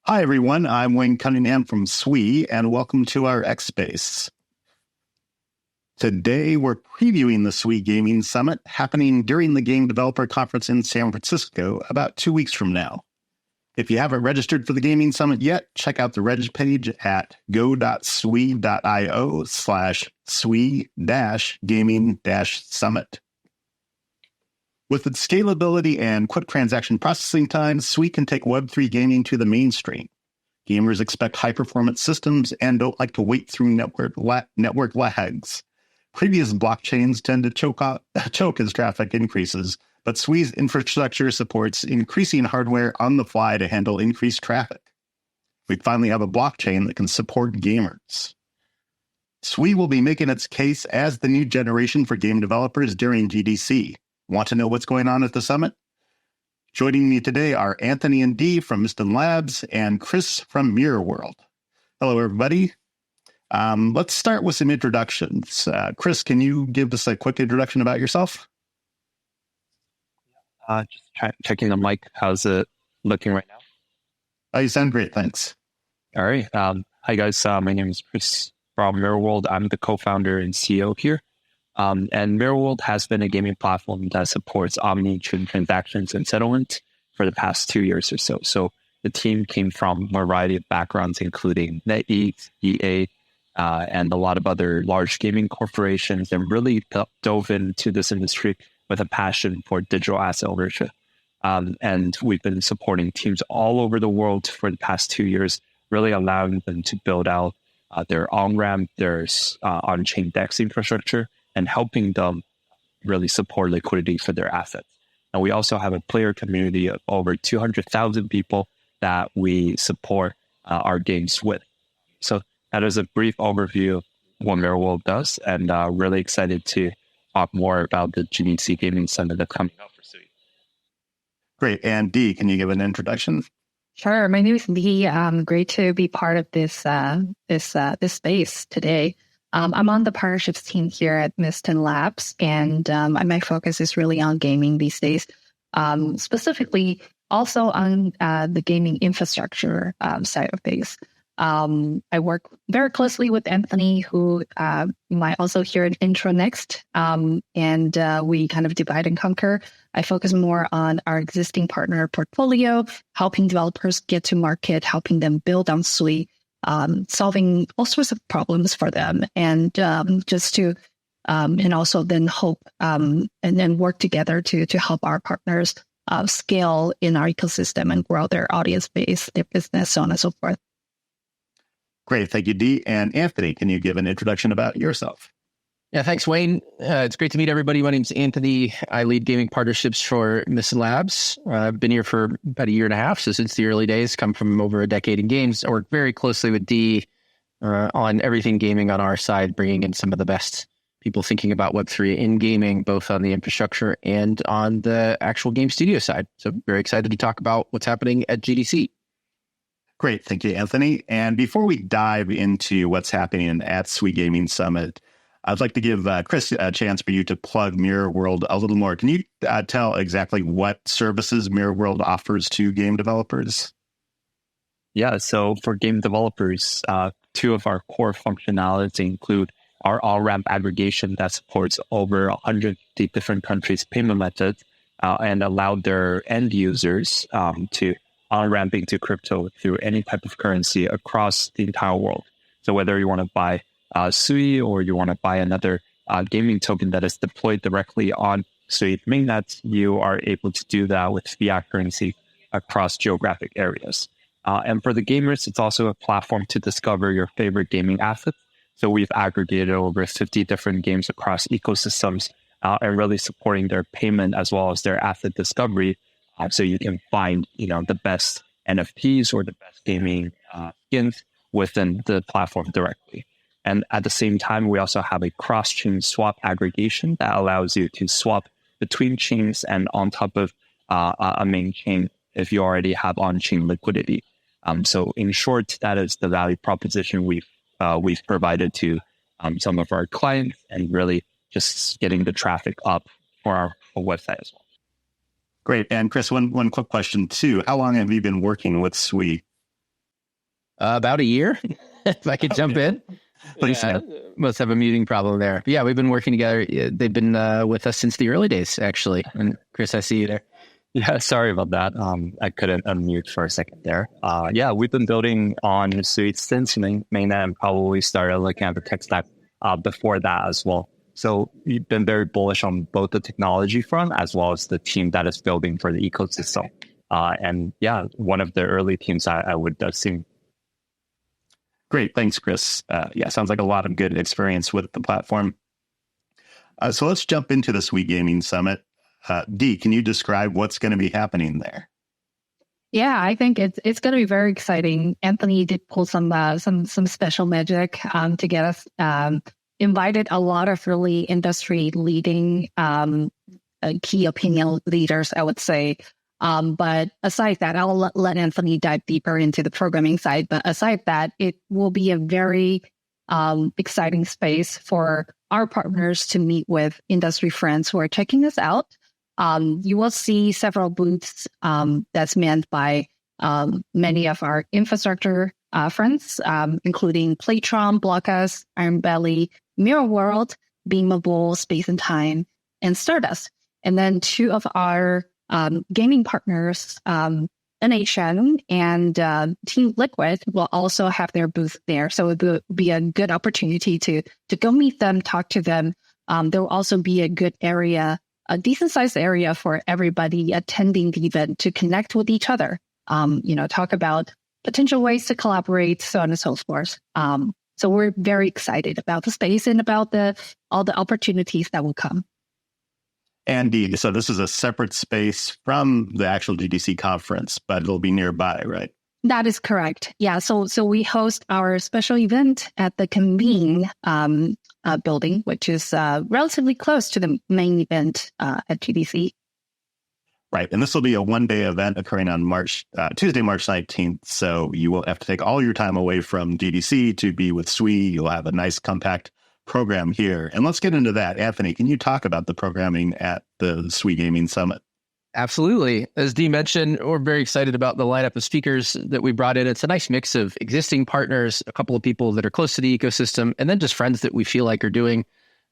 Hi, everyone. I'm Wayne Cunningham from Sui, and welcome to our X Space. Today, we're previewing the Sui Gaming Summit happening during the Game Developer Conference in San Francisco about 2 weeks from now. If you haven't registered for the Gaming Summit yet, check out the reg page at go.sui.io/sui-gaming-summit. With its scalability and quick transaction processing times, Sui can take Web3 gaming to the mainstream. Gamers expect high-performance systems and don't like to wait through network lags. Previous blockchains tend to choke as traffic increases, but Sui's infrastructure supports increasing hardware on the fly to handle increased traffic. We finally have a blockchain that can support gamers. Sui will be making its case as the new generation for game developers during GDC. Want to know what's going on at the summit? Joining me today are Anthony and Dee from Mysten Labs and Chris from Mirror World. Hello, everybody. Let's start with some introductions. Chris, can you give us a quick introduction about yourself? Just checking the mic. How's it looking right now? Oh, you sound great. Thanks. All right. Hi, guys. My name is Chris from Mirror World. I'm the co-founder and CEO here. And Mirror World has been a gaming platform that supports omni-chain transactions and settlement for the past 2 years or so. So the team came from a variety of backgrounds, including NetEase, EA, and a lot of other large gaming corporations, and really dove into this industry with a passion for digital asset ownership. And we've been supporting teams all over the world for the past 2 years, really allowing them to build out their on-ramp, their on-chain DEX infrastructure, and helping them really support liquidity for their assets. And we also have a player community of over 200,000 people that we support our games with. So that is a brief overview of what Mirror World does, and really excited to talk more about the GDC Gaming Summit that's coming up for Sui. Great. And Dee, can you give an introduction? Sure. My name is Dee. Great to be part of this space today. I'm on the partnerships team here at Mysten Labs, and my focus is really on gaming these days, specifically also on the gaming infrastructure side of things. I work very closely with Anthony, who you might also hear an intro next, and we kind of divide and conquer. I focus more on our existing partner portfolio, helping developers get to market, helping them build on Sui, solving all sorts of problems for them, and just to and also then hope and then work together to help our partners scale in our ecosystem and grow their audience base, their business, so on and so forth. Great. Thank you, Dee. And Anthony, can you give an introduction about yourself? Yeah, thanks, Wayne. It's great to meet everybody. My name's Anthony. I lead gaming partnerships for Mysten Labs. I've been here for about a year and a half, so since the early days, come from over a decade in games. I work very closely with Dee on everything gaming on our side, bringing in some of the best people thinking about Web3 in gaming, both on the infrastructure and on the actual game studio side. So very excited to talk about what's happening at GDC. Great. Thank you, Anthony. And before we dive into what's happening at Sui Gaming Summit, I'd like to give Chris a chance for you to plug Mirror World a little more. Can you tell exactly what services Mirror World offers to game developers? Yeah, so for game developers, two of our core functionalities include our on-ramp aggregation that supports over 150 different countries' payment methods and allow their end users to on-ramping to crypto through any type of currency across the entire world. So whether you want to buy Sui or you want to buy another gaming token that is deployed directly on Sui mainnet, you are able to do that with fiat currency across geographic areas. And for the gamers, it's also a platform to discover your favorite gaming assets. So we've aggregated over 50 different games across ecosystems and really supporting their payment as well as their asset discovery. So you can find, the best NFTs or the best gaming skins within the platform directly. And at the same time, we also have a cross-chain swap aggregation that allows you to swap between chains and on top of a main chain if you already have on-chain liquidity. So in short, that is the value proposition we've provided to some of our clients, and really just getting the traffic up for our website as well. Great. And Chris, one quick question too. How long have you been working with Sui? About a year, if I could jump in. Please. Yeah, must have a muting problem there. But yeah, we've been working together. They've been with us since the early days, actually. And Chris, I see you there. Yeah, sorry about that. I couldn't unmute for a second there. Yeah, we've been building on Sui since mainnet and probably started looking at the tech stack before that as well. So we've been very bullish on both the technology front as well as the team that is building for the ecosystem. And yeah, one of the early teams I would assume. Great. Thanks, Chris. Yeah, sounds like a lot of good experience with the platform. So let's jump into the Sui Gaming Summit. Dee, can you describe what's going to be happening there? Yeah, I think it's going to be very exciting. Anthony did pull some special magic to get us invited a lot of really industry leading key opinion leaders, I would say. But aside that, I'll let Anthony dive deeper into the programming side. But aside that, it will be a very exciting space for our partners to meet with industry friends who are checking us out. You will see several booths that's manned by many of our infrastructure friends, including Playtron, Blockus, Iron Belly, Mirror World, Beamable, Space and Time, and Stardust. And then two of our gaming partners, NHN and Team Liquid, will also have their booth there. So it will be a good opportunity to go meet them, talk to them. There will also be a good area, a decent sized area for everybody attending the event to connect with each other, talk about potential ways to collaborate, so on and so forth. So we're very excited about the space and about all the opportunities that will come. Andy, so this is a separate space from the actual GDC conference, but it'll be nearby, right? That is correct. Yeah. So we host our special event at the Convene building, which is relatively close to the main event at GDC. Right. And this will be a one-day event occurring on Tuesday, March 19th. So you will have to take all your time away from GDC to be with Sui. You'll have a nice compact program here. And let's get into that. Anthony, can you talk about the programming at the Sui Gaming Summit? Absolutely. As Dee mentioned, we're very excited about the lineup of speakers that we brought in. It's a nice mix of existing partners, a couple of people that are close to the ecosystem, and then just friends that we feel like are doing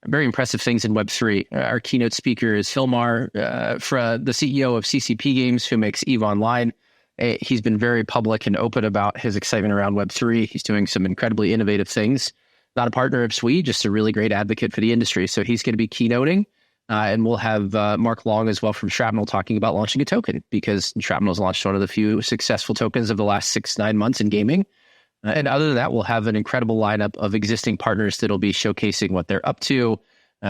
very impressive things in Web3. Our keynote speaker is Philmar, the CEO of CCP Games, who makes EVE Online. He's been very public and open about his excitement around Web3. He's doing some incredibly innovative things. Not a partner of Sui, just a really great advocate for the industry. So he's going to be keynoting. And we'll have Mark Long as well from Shrapnel talking about launching a token, because Shrapnel's launched one of the few successful tokens of the last 6-9 months in gaming. And other than that, we'll have an incredible lineup of existing partners that'll be showcasing what they're up to.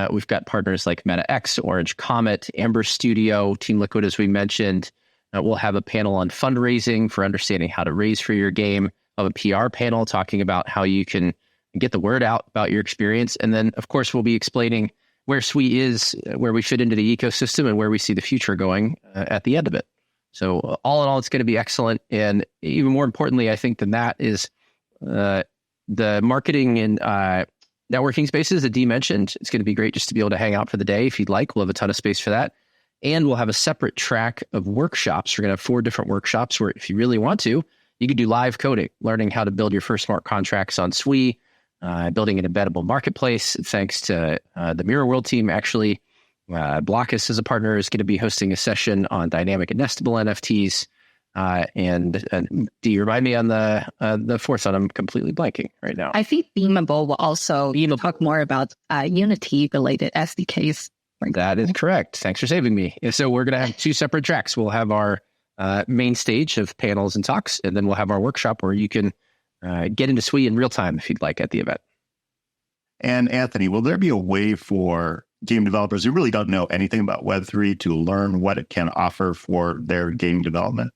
We've got partners like MetaX, Orange Comet, Amber Studio, Team Liquid, as we mentioned. We'll have a panel on fundraising for understanding how to raise for your game. We'll have a PR panel talking about how you can get the word out about your experience. And then, of course, we'll be explaining where Sui is, where we fit into the ecosystem, and where we see the future going at the end of it. So all in all, it's going to be excellent. And even more importantly, I think, than that is the marketing and networking spaces that Dee mentioned. It's going to be great just to be able to hang out for the day if you'd like. We'll have a ton of space for that. And we'll have a separate track of workshops. We're going to have 4 different workshops where, if you really want to, you can do live coding, learning how to build your first smart contracts on Sui, building an embeddable marketplace. Thanks to the Mirror World team, actually. Blockus as a partner is going to be hosting a session on dynamic and nestable NFTs. And do you remind me on the fourth one? I'm completely blanking right now. I think Beamable will also talk more about Unity-related SDKs. That is correct. Thanks for saving me. So we're going to have 2 separate tracks. We'll have our main stage of panels and talks, and then we'll have our workshop where you can get into Sui in real time if you'd like at the event. And Anthony, will there be a way for game developers who really don't know anything about Web3 to learn what it can offer for their game development?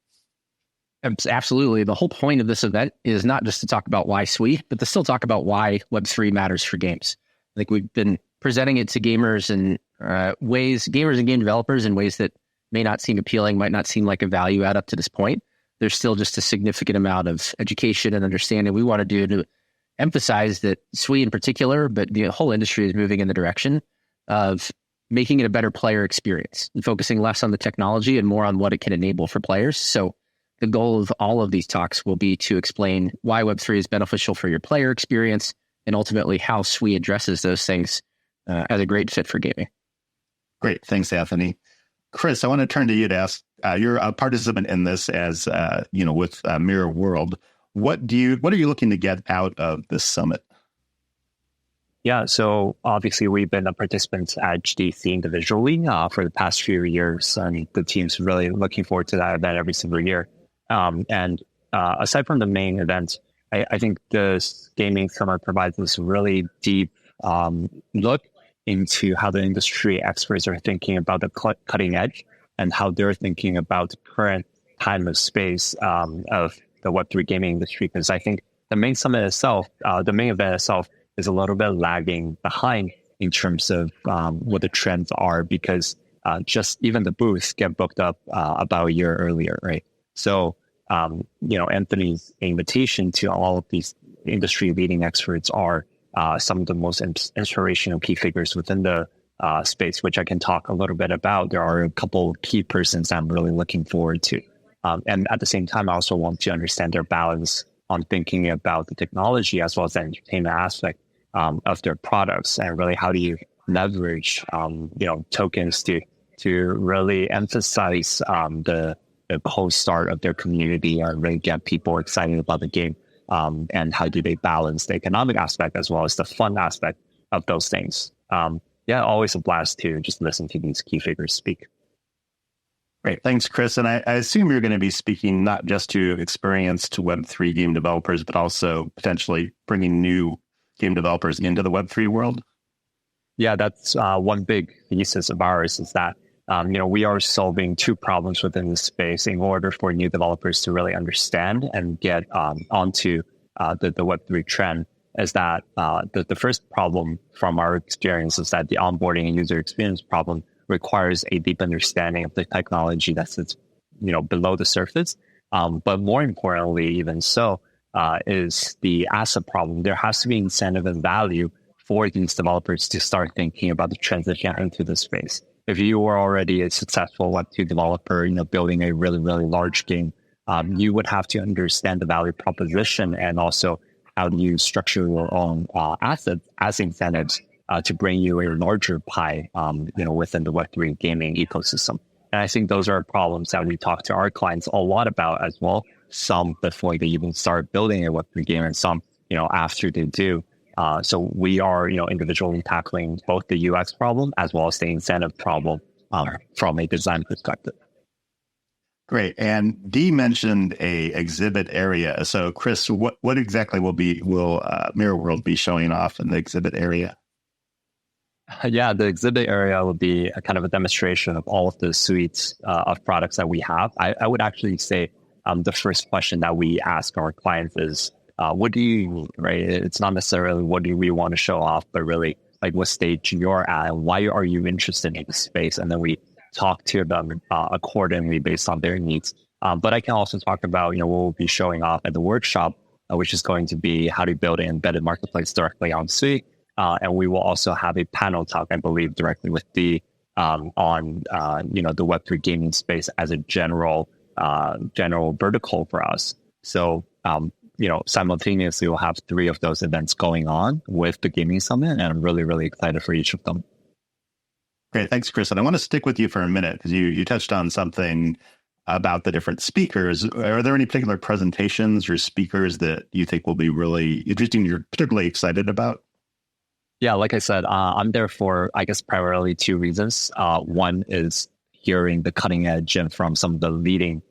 Absolutely. The whole point of this event is not just to talk about why Sui, but to still talk about why Web3 matters for games. I think we've been presenting it to gamers and gamers and game developers in ways that may not seem appealing, might not seem like a value add up to this point. There's still just a significant amount of education and understanding we want to do to emphasize that Sui in particular, but the whole industry is moving in the direction of making it a better player experience and focusing less on the technology and more on what it can enable for players. So The goal of all of these talks will be to explain why Web3 is beneficial for your player experience and ultimately how Sui addresses those things as a great fit for gaming. Great. Thanks, Anthony. Chris, I want to turn to you to ask, you're a participant in this as, with Mirror World. What are you looking to get out of this summit? Yeah, so obviously we've been a participant at GDC individually for the past few years, and the team's really looking forward to that event every single year. And aside from the main event, I think the Gaming Summit provides this really deep look into how the industry experts are thinking about the cutting edge and how they're thinking about the current time of space of the Web3 gaming industry. Because I think the main event itself is a little bit lagging behind in terms of what the trends are, because just even the booths get booked up about a year earlier, right? So, Anthony's invitation to all of these industry leading experts are some of the most inspirational key figures within the space, which I can talk a little bit about. There are a couple of key persons I'm really looking forward to. And at the same time, I also want to understand their balance on thinking about the technology as well as the entertainment aspect of their products, and really how do you leverage tokens to really emphasize the whole start of their community and really get people excited about the game, and how do they balance the economic aspect as well as the fun aspect of those things. Always a blast to just listen to these key figures speak. Great. Thanks, Chris. And I assume you're going to be speaking not just to experienced Web3 game developers, but also potentially bringing new game developers into the Web3 world. Yeah, that's one big thesis of ours, is that we are solving two problems within the space in order for new developers to really understand and get onto the Web3 trend. Is that the first problem from our experience is that the onboarding and user experience problem requires a deep understanding of the technology that sits below the surface. But more importantly, even so, is the asset problem. There has to be incentive and value for these developers to start thinking about the transition into the space. If you were already a successful Web2 developer, building a really, really large game, you would have to understand the value proposition and also how do you structure your own assets as incentives to bring you a larger pie, within the Web3 gaming ecosystem. And I think those are problems that we talk to our clients a lot about as well. Some before they even start building a Web3 game, and some, after they do. So we are, individually tackling both the UX problem as well as the incentive problem from a design perspective. Great. And Dee mentioned a exhibit area. So Chris, what exactly will Mirror World be showing off in the exhibit area? Yeah, the exhibit area will be a kind of a demonstration of all of the suites of products that we have. I would actually say the first question that we ask our clients is, what do you need, right? It's not necessarily what do we want to show off, but really like what stage you're at and why are you interested in this space? And then we talk to them accordingly based on their needs. But I can also talk about, what we'll be showing off at the workshop, which is going to be how to build an embedded marketplace directly on Sui. And we will also have a panel talk, I believe, directly with the on the Web3 gaming space as a general vertical for us. So simultaneously we'll have 3 of those events going on with the Gaming Summit, and I'm really, really excited for each of them. Great, thanks, Chris. And I want to stick with you for a minute because you touched on something about the different speakers. Are there any particular presentations or speakers that you think will be really interesting, you're particularly excited about? Yeah, like I said, I'm there for, I guess, primarily 2 reasons. One is hearing the cutting edge and from some of the leading,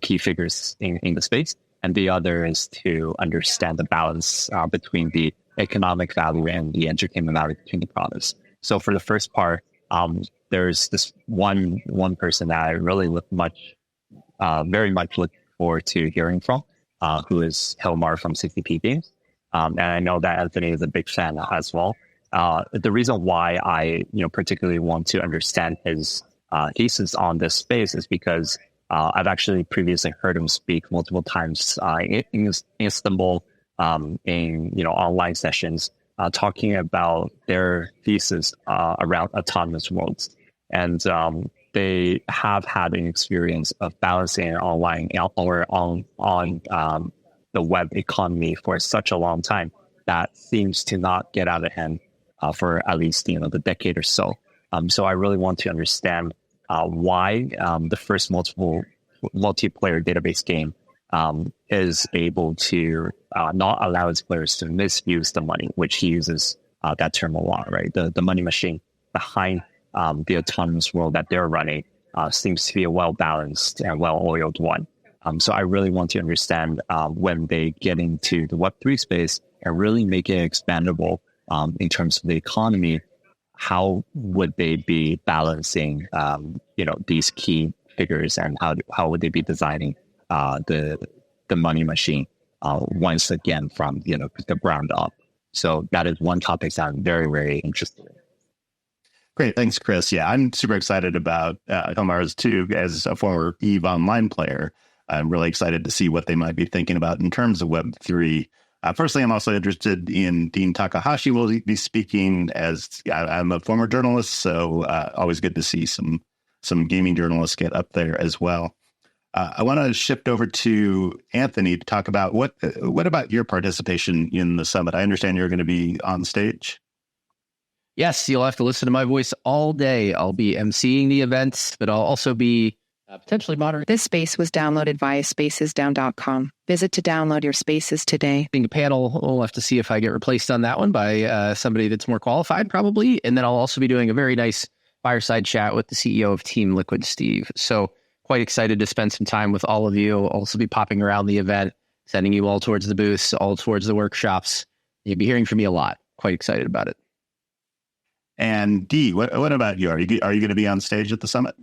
key figures in the space. And the other is to understand the balance between the economic value and the entertainment value between the products. So for the first part, there's this one person that I really very much look forward to hearing from, who is Hilmar from 60p Games. And I know that Anthony is a big fan as well. The reason why I, particularly want to understand his thesis on this space is because I've actually previously heard him speak multiple times in Istanbul, in online sessions, talking about their thesis around autonomous worlds. And they have had an experience of balancing online or on the web economy for such a long time that seems to not get out of hand for at least the decade or so. So I really want to understand why the first multiplayer database game is able to not allow its players to misuse the money, which he uses that term a lot, right? The money machine behind the autonomous world that they're running seems to be a well-balanced and well-oiled one. So I really want to understand when they get into the Web3 space and really make it expandable in terms of the economy, how would they be balancing, these key figures, and how would they be designing the money machine once again from the ground up? So that is one topic that I'm very, very interested in. Great. Thanks, Chris. Yeah, I'm super excited about Elmar's too. As a former EVE Online player, I'm really excited to see what they might be thinking about in terms of Web3. Personally, I'm also interested in Dean Takahashi will be speaking, as I'm a former journalist, so always good to see some gaming journalists get up there as well. I want to shift over to Anthony to talk about what about your participation in the summit? I understand you're going to be on stage. Yes, you'll have to listen to my voice all day. I'll be emceeing the events, but I'll also be potentially moderating. This space was downloaded via spacesdown.com. Visit to download your spaces today. The panel, we'll have to see if I get replaced on that one by somebody that's more qualified, probably. And then I'll also be doing a very nice fireside chat with the CEO of Team Liquid, Steve. So quite excited to spend some time with all of you. I'll also be popping around the event, sending you all towards the booths, all towards the workshops. You'll be hearing from me a lot. Quite excited about it. And Dee, what about you? Are you going to be on stage at the summit?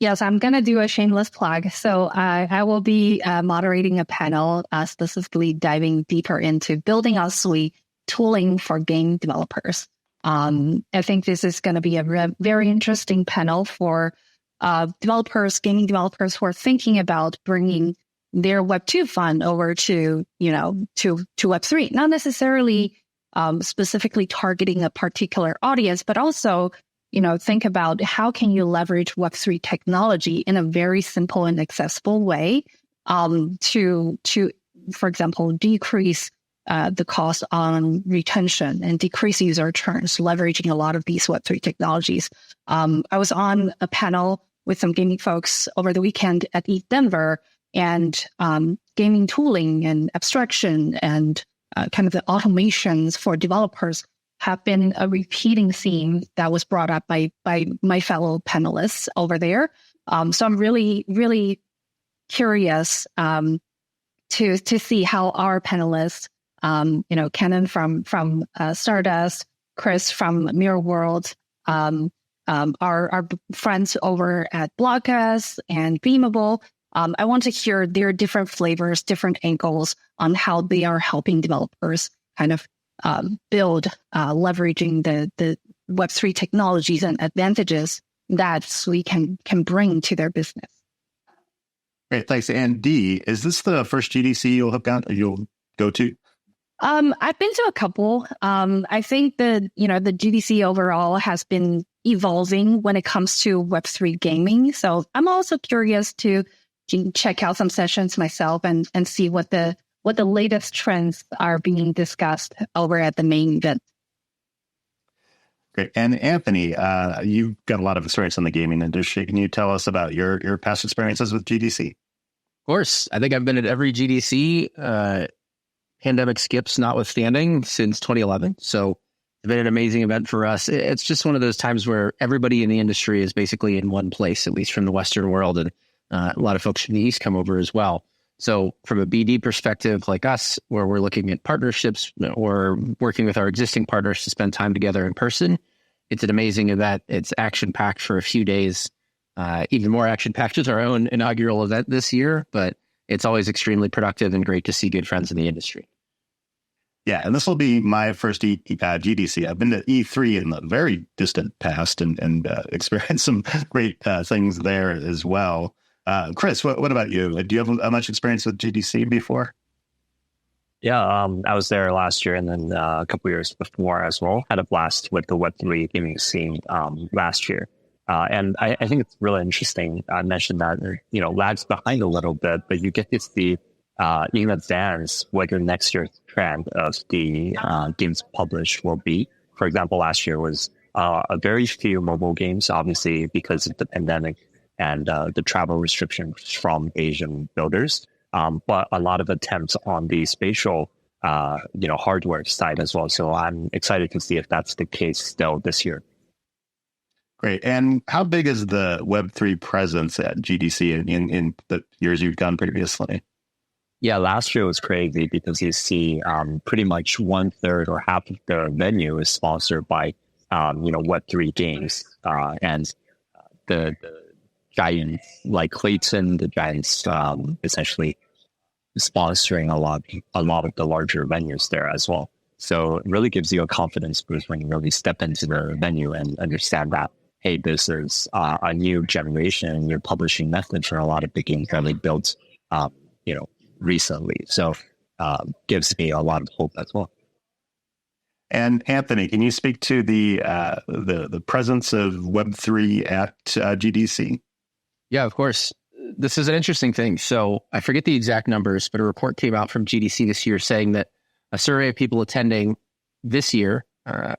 Yes, I'm going to do a shameless plug. So I will be moderating a panel specifically diving deeper into building out Sui tooling for game developers. I think this is going to be a very interesting panel for gaming developers who are thinking about bringing their Web2 fund over to Web3, not necessarily specifically targeting a particular audience, but also think about how can you leverage Web3 technology in a very simple and accessible way to, for example, decrease the cost on retention and decrease user churns, leveraging a lot of these Web3 technologies. I was on a panel with some gaming folks over the weekend at ETH Denver, and gaming tooling and abstraction and kind of the automations for developers have been a repeating theme that was brought up by my fellow panelists over there. So I'm really, really curious to see how our panelists, Kenan from Stardust, Chris from Mirror World, our friends over at Blogcast and Beamable. I want to hear their different flavors, different angles on how they are helping developers kind of build, leveraging the Web3 technologies and advantages that we can bring to their business. Great, thanks. And Dee, is this the first GDC you'll go to? I've been to a couple. I think the GDC overall has been evolving when it comes to Web3 gaming. So I'm also curious to check out some sessions myself and see what the latest trends are being discussed over at the main event. Great. And Anthony, you've got a lot of experience in the gaming industry. Can you tell us about your past experiences with GDC? Of course. I think I've been at every GDC, pandemic skips notwithstanding, since 2011. So it's been an amazing event for us. It's just one of those times where everybody in the industry is basically in one place, at least from the Western world. And a lot of folks from the East come over as well. So from a BD perspective like us, where we're looking at partnerships or working with our existing partners to spend time together in person, it's an amazing event. It's action-packed for a few days, even more action-packed with our own inaugural event this year, but it's always extremely productive and great to see good friends in the industry. Yeah, and this will be my first GDC. I've been to E3 in the very distant past and experienced some great things there as well. Chris, what about you? Do you have much experience with GDC before? Yeah, I was there last year and then a couple years before as well. Had a blast with the Web3 gaming scene last year. And I think it's really interesting. I mentioned that, lags behind a little bit, but you get to see in advance what your next year's trend of the games published will be. For example, last year was a very few mobile games, obviously because of the pandemic and the travel restrictions from Asian builders, but a lot of attempts on the spatial, hardware side as well. So I'm excited to see if that's the case still this year. Great. And how big is the Web3 presence at GDC in the years you've gone previously? Yeah, last year was crazy because you see pretty much 1/3 or half of the venue is sponsored by, Web3 games. And the giants like Clayton, the giants essentially sponsoring a lot of the larger venues there as well. So it really gives you a confidence boost when you really step into the venue and understand that, hey, this is a new generation, new publishing method for a lot of the games that they built, recently. So gives me a lot of hope as well. And Anthony, can you speak to the presence of Web3 at GDC? Yeah, of course. This is an interesting thing. So I forget the exact numbers, but a report came out from GDC this year saying that a survey of people attending this year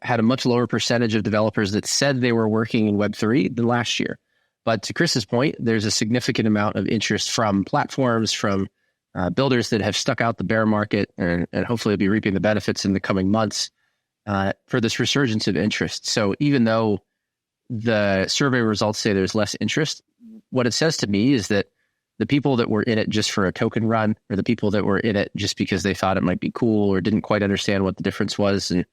had a much lower percentage of developers that said they were working in Web3 than last year. But to Chris's point, there's a significant amount of interest from platforms, from builders that have stuck out the bear market and hopefully will be reaping the benefits in the coming months for this resurgence of interest. So even though the survey results say there's less interest, what it says to me is that the people that were in it just for a token run, or the people that were in it just because they thought it might be cool or didn't quite understand what the difference was and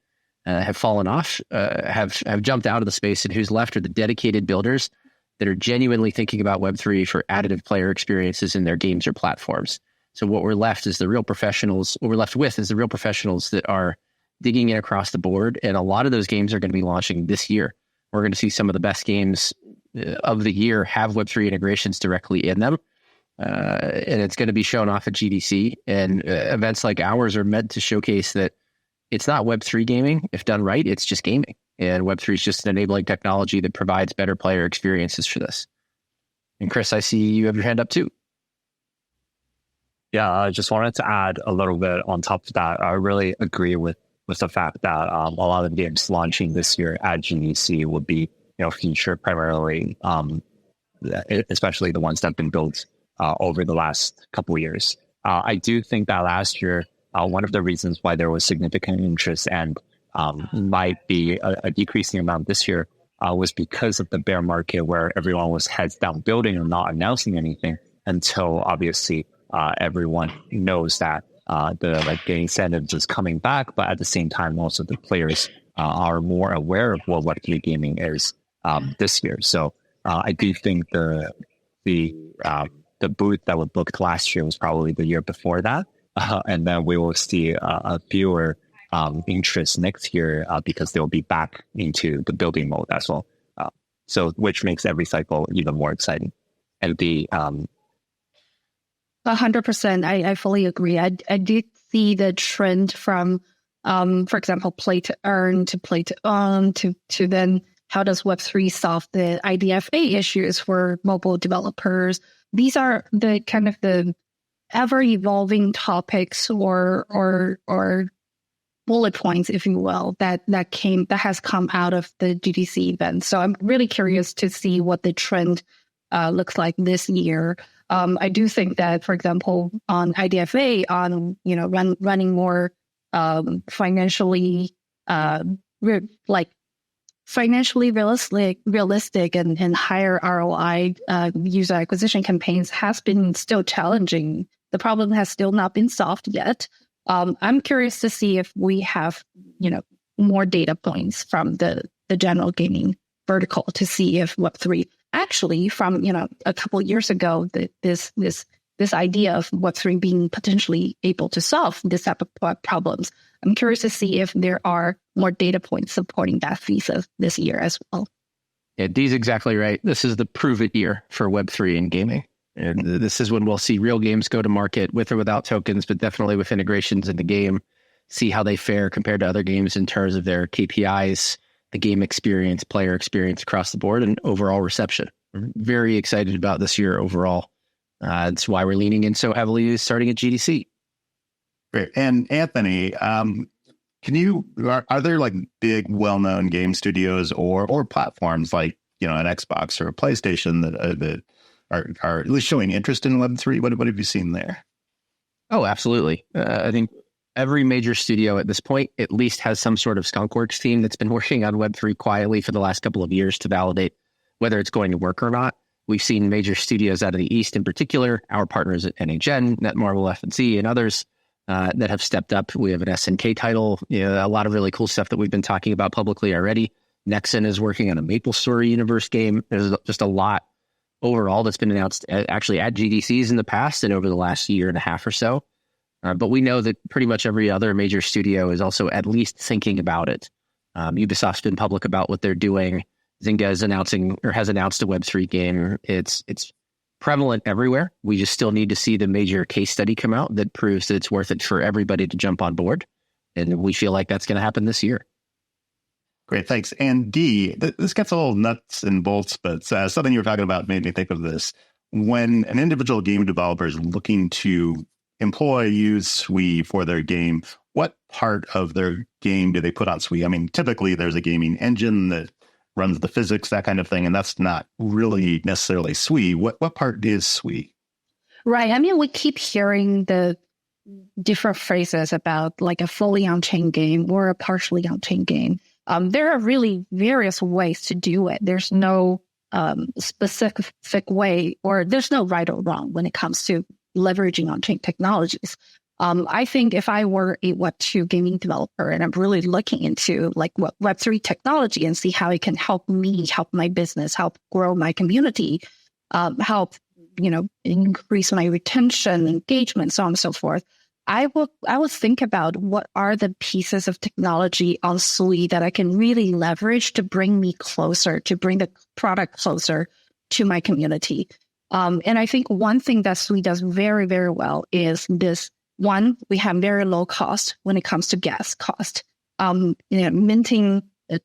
have fallen off, have jumped out of the space, and who's left are the dedicated builders that are genuinely thinking about Web3 for additive player experiences in their games or platforms. So what we're left is the real professionals. What we're left with is the real professionals that are digging in across the board. And a lot of those games are going to be launching this year. We're going to see some of the best games of the year have Web3 integrations directly in them. And it's going to be shown off at GDC. And events like ours are meant to showcase that it's not Web3 gaming. If done right, it's just gaming. And Web3 is just an enabling technology that provides better player experiences for this. And Chris, I see you have your hand up too. Yeah, I just wanted to add a little bit on top of that. I really agree with the fact that a lot of games launching this year at GDC would be, featured primarily, especially the ones that have been built over the last couple of years. I do think that last year, one of the reasons why there was significant interest and might be a decreasing amount this year was because of the bear market, where everyone was heads down building and not announcing anything until obviously everyone knows that the incentives is coming back, but at the same time, also the players are more aware of what Web3 gaming is this year. So I do think the booth that was booked last year was probably the year before that, and then we will see a fewer interest next year because they'll be back into the building mode as well. So which makes every cycle even more exciting. And the 100%. I fully agree. I did see the trend from, for example, play to earn to play to own to then how does Web3 solve the IDFA issues for mobile developers? These are the kind of the ever evolving topics or bullet points, if you will, that has come out of the GDC event. So I'm really curious to see what the trend looks like this year. I do think that, for example, on IDFA, on running more financially realistic and higher ROI user acquisition campaigns has been still challenging. The problem has still not been solved yet. I'm curious to see if we have more data points from the general gaming vertical to see if Web3 actually, from a couple of years ago, this idea of Web3 being potentially able to solve this type of problems. I'm curious to see if there are more data points supporting that thesis this year as well. Yeah, Dee's exactly right. This is the prove it year for Web3 in gaming. And this is when we'll see real games go to market with or without tokens, but definitely with integrations in the game, see how they fare compared to other games in terms of their KPIs, the game experience, player experience across the board, and overall reception. We're very excited about this year overall. That's why we're leaning in so heavily starting at GDC. Great. And Anthony, are there like big, well-known game studios or platforms like, an Xbox or a PlayStation that are at least showing interest in Web3? What have you seen there? Oh, absolutely. I think every major studio at this point at least has some sort of skunkworks team that's been working on Web3 quietly for the last couple of years to validate whether it's going to work or not. We've seen major studios out of the East in particular, our partners at NHN, Netmarble, FNC, and others that have stepped up. We have an SNK title, a lot of really cool stuff that we've been talking about publicly already. Nexon is working on a MapleStory universe game. There's just a lot overall that's been announced actually at GDCs in the past and over the last year and a half or so. But we know that pretty much every other major studio is also at least thinking about it. Ubisoft's been public about what they're doing. Zynga is has announced a Web3 game. It's prevalent everywhere. We just still need to see the major case study come out that proves that it's worth it for everybody to jump on board. And we feel like that's going to happen this year. Great, thanks. And Dee, this gets a little nuts and bolts, but something you were talking about made me think of this. When an individual game developer is looking to use Sui for their game, what part of their game do they put on Sui? I mean, typically there's a gaming engine that runs the physics, that kind of thing, and that's not really necessarily Sui. What part is Sui? Right. I mean, we keep hearing the different phrases about like a fully on-chain game or a partially on-chain game. There are really various ways to do it. There's no specific way, or there's no right or wrong when it comes to leveraging on-chain technologies. I think if I were a Web2 gaming developer and I'm really looking into like what Web3 technology and see how it can help me, help my business, help grow my community, help, increase my retention, engagement, so on and so forth, I will think about what are the pieces of technology on Sui that I can really leverage to bring me closer, to bring the product closer to my community. And I think one thing that Sui does very, very well is this. One, we have very low cost when it comes to gas cost. Minting 10,000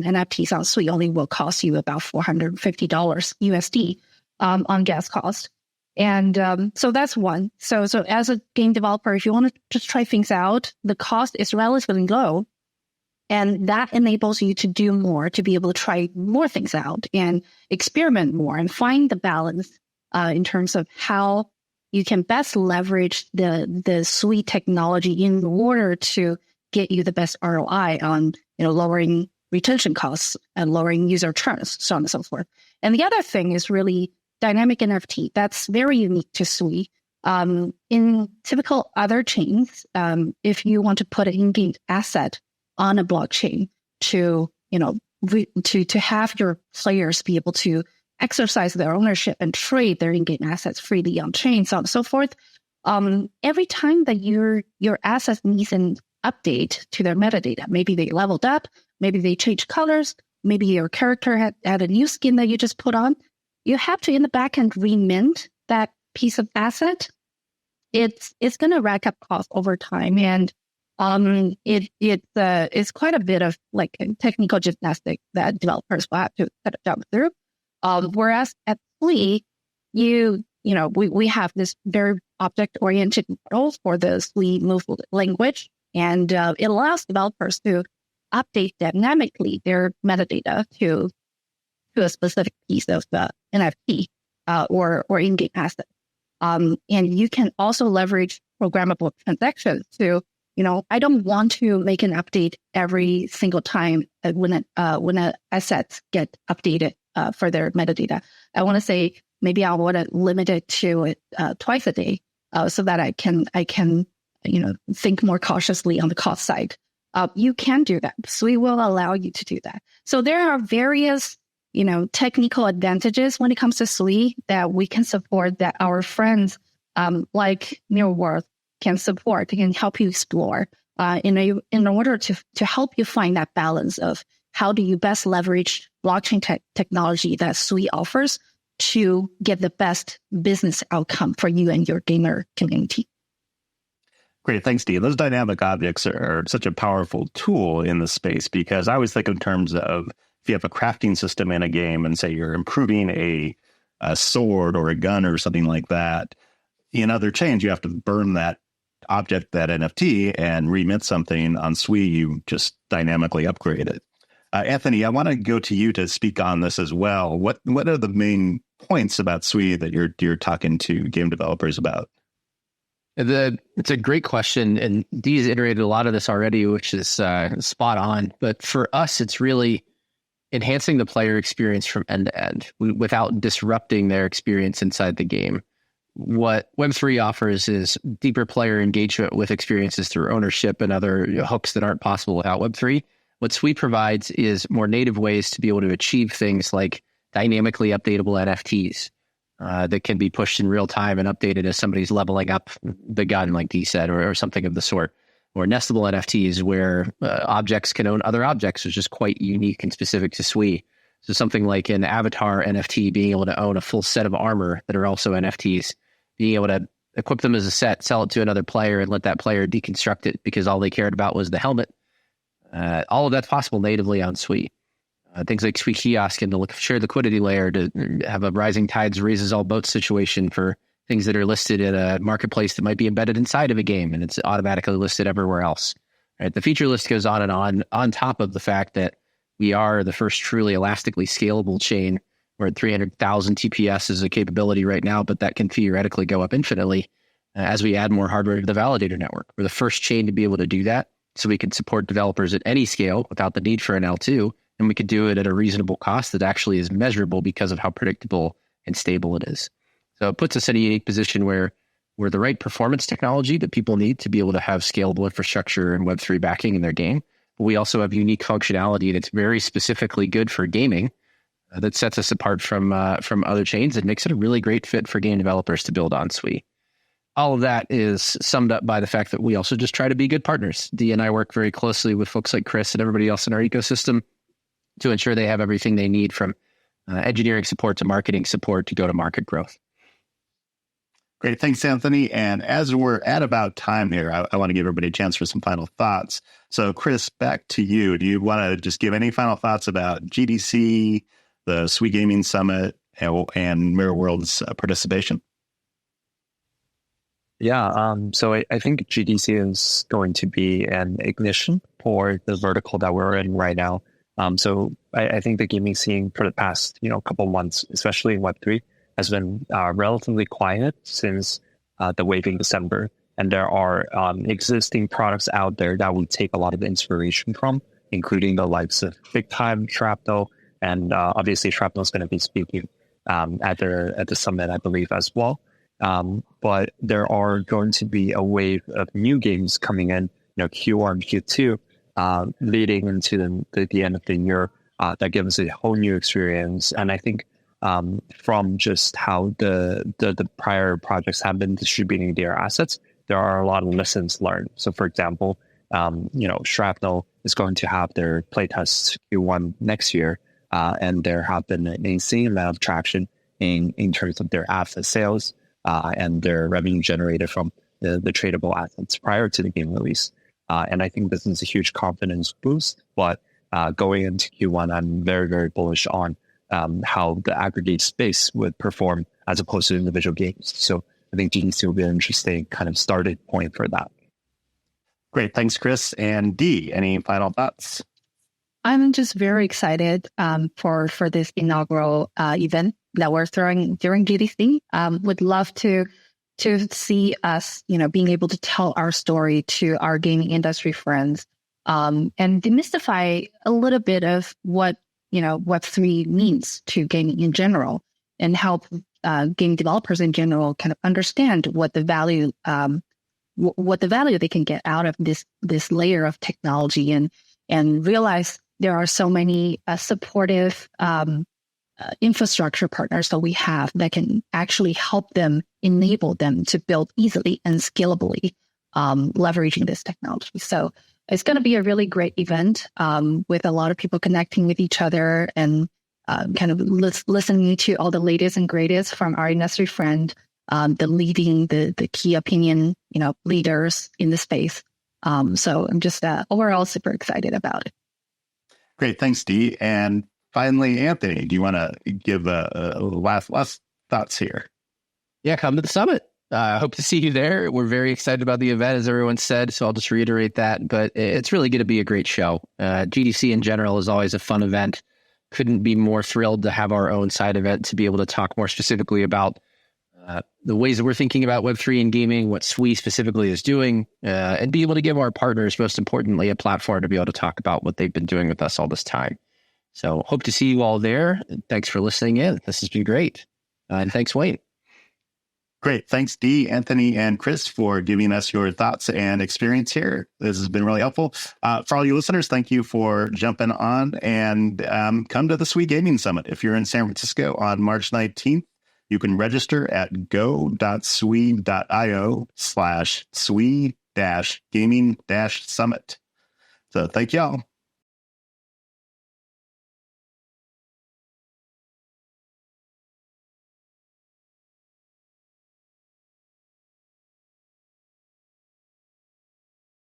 NFTs on Sui only will cost you about $450 USD on gas cost. And so that's one. So as a game developer, if you want to just try things out, the cost is relatively low. And that enables you to do more, to be able to try more things out and experiment more and find the balance in terms of how you can best leverage the Sui technology in order to get you the best ROI on, lowering retention costs and lowering user churns, so on and so forth. And the other thing is really dynamic NFT. That's very unique to Sui. In typical other chains, if you want to put an in-game asset on a blockchain to have your players be able to exercise their ownership and trade their in-game assets freely on chain, so on and so forth. Every time that your asset needs an update to their metadata, maybe they leveled up, maybe they changed colors, maybe your character had a new skin that you just put on, you have to in the backend remint that piece of asset. It's going to rack up costs over time, and it's quite a bit of like technical gymnastics that developers will have to kind of jump through. Whereas at Sui, we have this very object-oriented model for the Sui movable language, and it allows developers to update dynamically their metadata to a specific piece of the NFT or in-game asset. And you can also leverage programmable transactions to, I don't want to make an update every single time when assets get updated for their metadata. I want to say maybe I want to limit it to twice a day so that I can think more cautiously on the cost side. You can do that. Sui will allow you to do that. So there are various technical advantages when it comes to Sui that we can support, that our friends like Neuroworld can support, can help you explore in order to help you find that balance of how do you best leverage blockchain technology that Sui offers to get the best business outcome for you and your gamer community. Great. Thanks, Dee. Those dynamic objects are such a powerful tool in the space, because I always think in terms of if you have a crafting system in a game and say you're improving a sword or a gun or something like that, in other chains, you have to burn that object, that NFT, and remit something. On Sui, you just dynamically upgrade it. Anthony, I want to go to you to speak on this as well. What are the main points about Sui that you're talking to game developers about? It's a great question, and Dee's iterated a lot of this already, which is spot on. But for us, it's really enhancing the player experience from end to end without disrupting their experience inside the game. What Web3 offers is deeper player engagement with experiences through ownership and other hooks that aren't possible without Web3. What Sui provides is more native ways to be able to achieve things like dynamically updatable NFTs that can be pushed in real time and updated as somebody's leveling up the gun, like Dee said, or something of the sort. Or nestable NFTs where objects can own other objects, which is quite unique and specific to Sui. So something like an avatar NFT being able to own a full set of armor that are also NFTs, being able to equip them as a set, sell it to another player, and let that player deconstruct it because all they cared about was the helmet. All of that's possible natively on Sui. Things like Sui Kiosk and the shared liquidity layer to have a rising tides raises all boats situation for things that are listed in a marketplace that might be embedded inside of a game, and it's automatically listed everywhere else. Right? The feature list goes on and on top of the fact that we are the first truly elastically scalable chain. We're at 300,000 TPS as a capability right now, but that can theoretically go up infinitely as we add more hardware to the validator network. We're the first chain to be able to do that, so we can support developers at any scale without the need for an L2, and we can do it at a reasonable cost that actually is measurable because of how predictable and stable it is. So it puts us in a unique position where we're the right performance technology that people need to be able to have scalable infrastructure and Web3 backing in their game. But we also have unique functionality that's very specifically good for gaming that sets us apart from other chains and makes it a really great fit for game developers to build on Sui. All of that is summed up by the fact that we also just try to be good partners. Dee and I work very closely with folks like Chriz and everybody else in our ecosystem to ensure they have everything they need, from engineering support to marketing support to go-to-market growth. Great. Thanks, Anthony. And as we're at about time here, I want to give everybody a chance for some final thoughts. So, Chriz, back to you. Do you want to just give any final thoughts about GDC, the Sui Gaming Summit, and Mirror World's participation? Yeah, so I think GDC is going to be an ignition for the vertical that we're in right now. So I think the gaming scene for the past couple months, especially in Web3, has been relatively quiet since the wave in December. And there are existing products out there that we take a lot of inspiration from, including the likes of Big Time, Shrapnel, and obviously Shrapnel is going to be speaking at the summit, I believe, as well. But there are going to be a wave of new games coming in, Q1, Q2, leading into the end of the year that gives a whole new experience. And I think from just how the prior projects have been distributing their assets, there are a lot of lessons learned. So, for example, Shrapnel is going to have their playtests Q1 next year, and there have been an insane amount of traction in terms of their asset sales and their revenue generated from the tradable assets prior to the game release. And I think this is a huge confidence boost. But going into Q1, I'm very, very bullish on how the aggregate space would perform as opposed to individual games. So I think GDC will be an interesting kind of starting point for that. Great. Thanks, Chris. And Dee, any final thoughts? I'm just very excited for this inaugural event that we're throwing during GDC. Would love to see us, being able to tell our story to our gaming industry friends, and demystify a little bit of what Web3 means to gaming in general, and help game developers in general kind of understand what the value they can get out of this layer of technology, and realize there are so many supportive infrastructure partners that we have that can actually help them, enable them to build easily and scalably, leveraging this technology. So it's going to be a really great event with a lot of people connecting with each other and kind of listening to all the latest and greatest from our industry friend. the key opinion, leaders in the space. So I'm just overall super excited about it. Great. Thanks, Dee. And finally, Anthony, do you want to give a last thoughts here? Yeah, come to the summit. I hope to see you there. We're very excited about the event, as everyone said, so I'll just reiterate that. But it's really going to be a great show. GDC in general is always a fun event. Couldn't be more thrilled to have our own side event to be able to talk more specifically about the ways that we're thinking about Web3 and gaming, what Sui specifically is doing, and be able to give our partners, most importantly, a platform to be able to talk about what they've been doing with us all this time. So hope to see you all there. Thanks for listening in. This has been great. And thanks, Wayne. Great. Thanks, Dee, Anthony, and Chris for giving us your thoughts and experience here. This has been really helpful. For all you listeners, thank you for jumping on and come to the Sui Gaming Summit. If you're in San Francisco on March 19th, you can register at go.sui.io/sui-gaming-summit. So thank y'all.